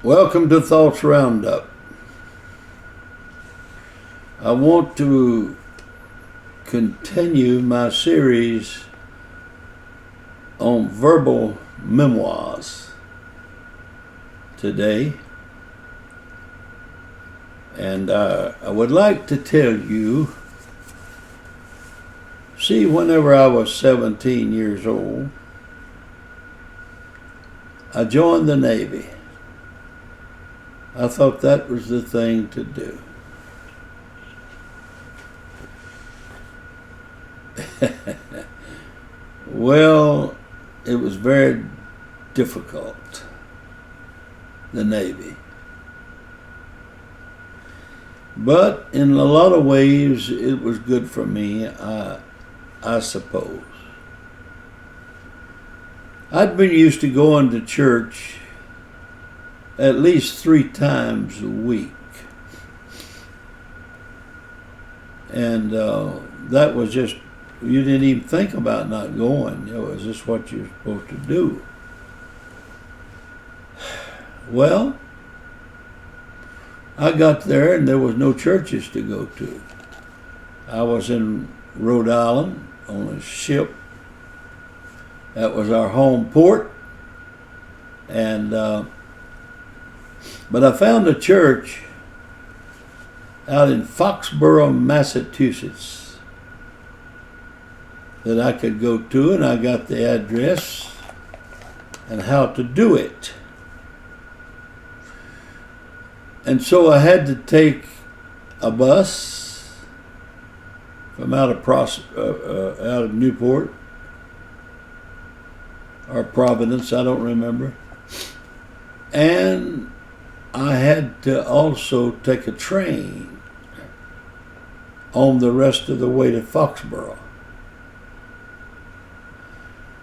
Welcome to Thoughts Roundup. I want to continue my series on verbal memoirs today. And I would like to tell you, whenever I was 17 years old, I joined the Navy. I thought that was the thing to do. Well, it was very difficult, the Navy. But in a lot of ways, it was good for me, I suppose. I'd been used to going to church at least 3 times a week. And that was just, you didn't even think about not going. It was just what you're supposed to do. Well, I got there and there was no churches to go to. I was in Rhode Island on a ship. That was our home port. And but I found a church out in Foxborough, Massachusetts that I could go to, and I got the address and how to do it. And so I had to take a bus from out of Newport or Providence, I don't remember. And I had to also take a train on the rest of the way to Foxborough.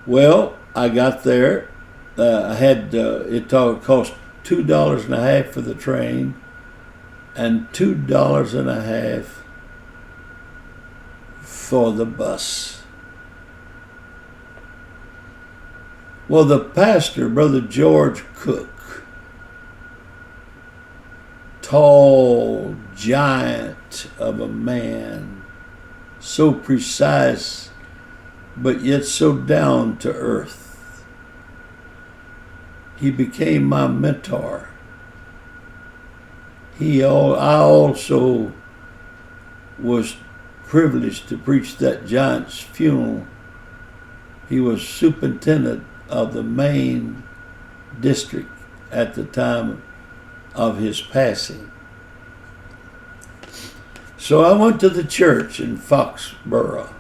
Well, I got there. It cost $2.50 for the train and $2.50 for the bus. Well, the pastor, Brother George Cook, tall giant of a man, so precise, but yet so down to earth. He became my mentor. I also was privileged to preach that giant's funeral. He was superintendent of the main district at the time of his passing. So I went to the church in Foxborough.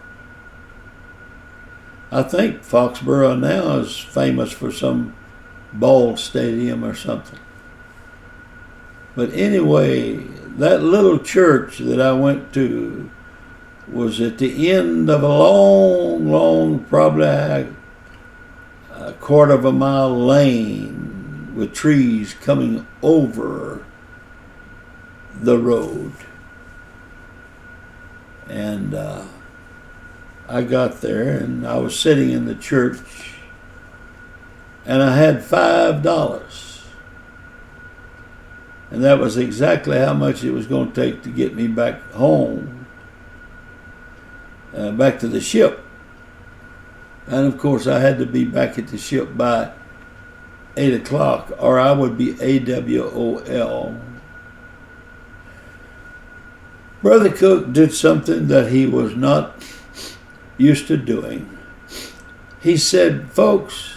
I think Foxborough now is famous for some ball stadium or something. But anyway, that little church that I went to was at the end of a long, probably a quarter of a mile lane with trees coming over the road. And I got there and I was sitting in the church and I had $5. And that was exactly how much it was going to take to get me back home, back to the ship. And of course I had to be back at the ship by 8 o'clock or I would be AWOL. Brother Cook did something that he was not used to doing. He said, "Folks,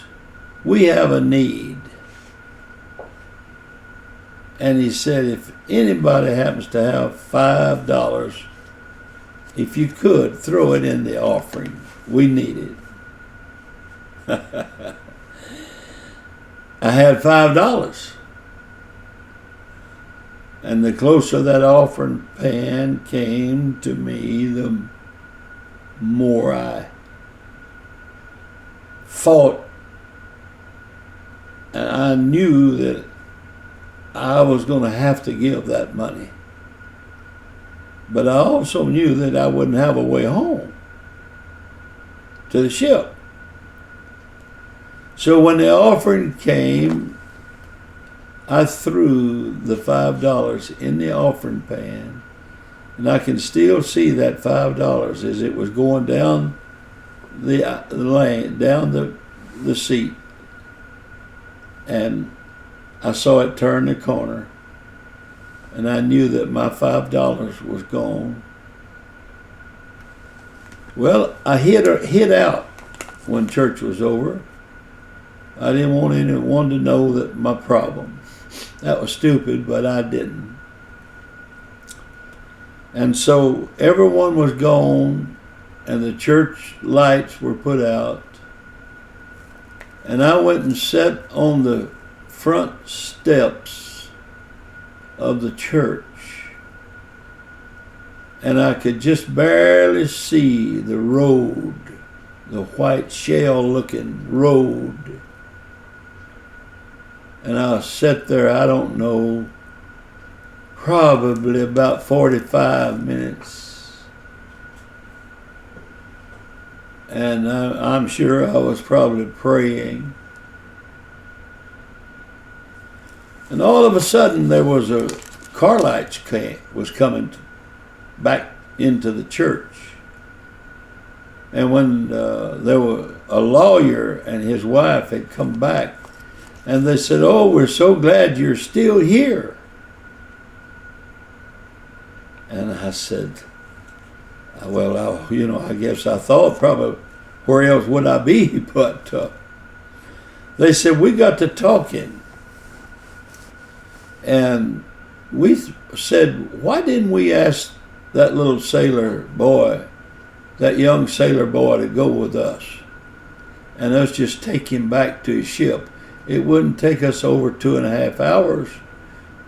we have a need." And he said, if anybody happens to have $5, if you could, throw it in the offering. We need it. I had $5. And the closer that offering pan came to me, the more I fought. And I knew that I was going to have to give that money. But I also knew that I wouldn't have a way home to the ship. So when the offering came, I threw the $5 in the offering pan, and I can still see that $5 as it was going down the lane, down the seat, and I saw it turn the corner, and I knew that my $5 was gone. Well, I hid out when church was over. I didn't want anyone to know that my problem. That was stupid, but I didn't. And so everyone was gone, and the church lights were put out. And I went and sat on the front steps of the church. And I could just barely see the road, the white shell-looking road. And I sat there, I don't know, probably about 45 minutes. And I'm sure I was probably praying. And all of a sudden there was a car lights was coming back into the church. And when there was a lawyer and his wife had come back, and they said, "Oh, we're so glad you're still here." And I said, well, I guess I thought probably, where else would I be? But they said, we got to talking. And we said, why didn't we ask that little sailor boy, that young sailor boy, to go with us? And us just take him back to his ship. It wouldn't take us over 2.5 hours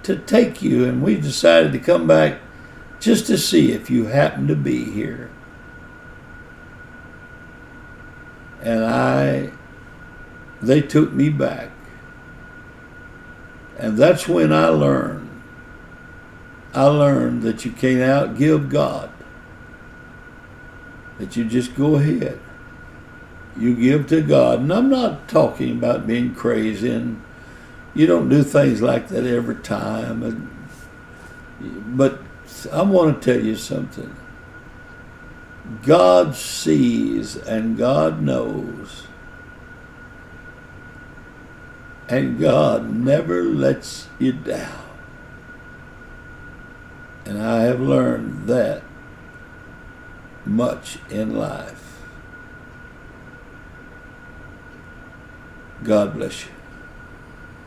to take you. And we decided to come back just to see if you happen to be here. And they took me back. And that's when I learned that you can't outgive God. That you just go ahead. You give to God. And I'm not talking about being crazy, and you don't do things like that every time. But I want to tell you something. God sees and God knows. And God never lets you down. And I have learned that much in life. God bless you.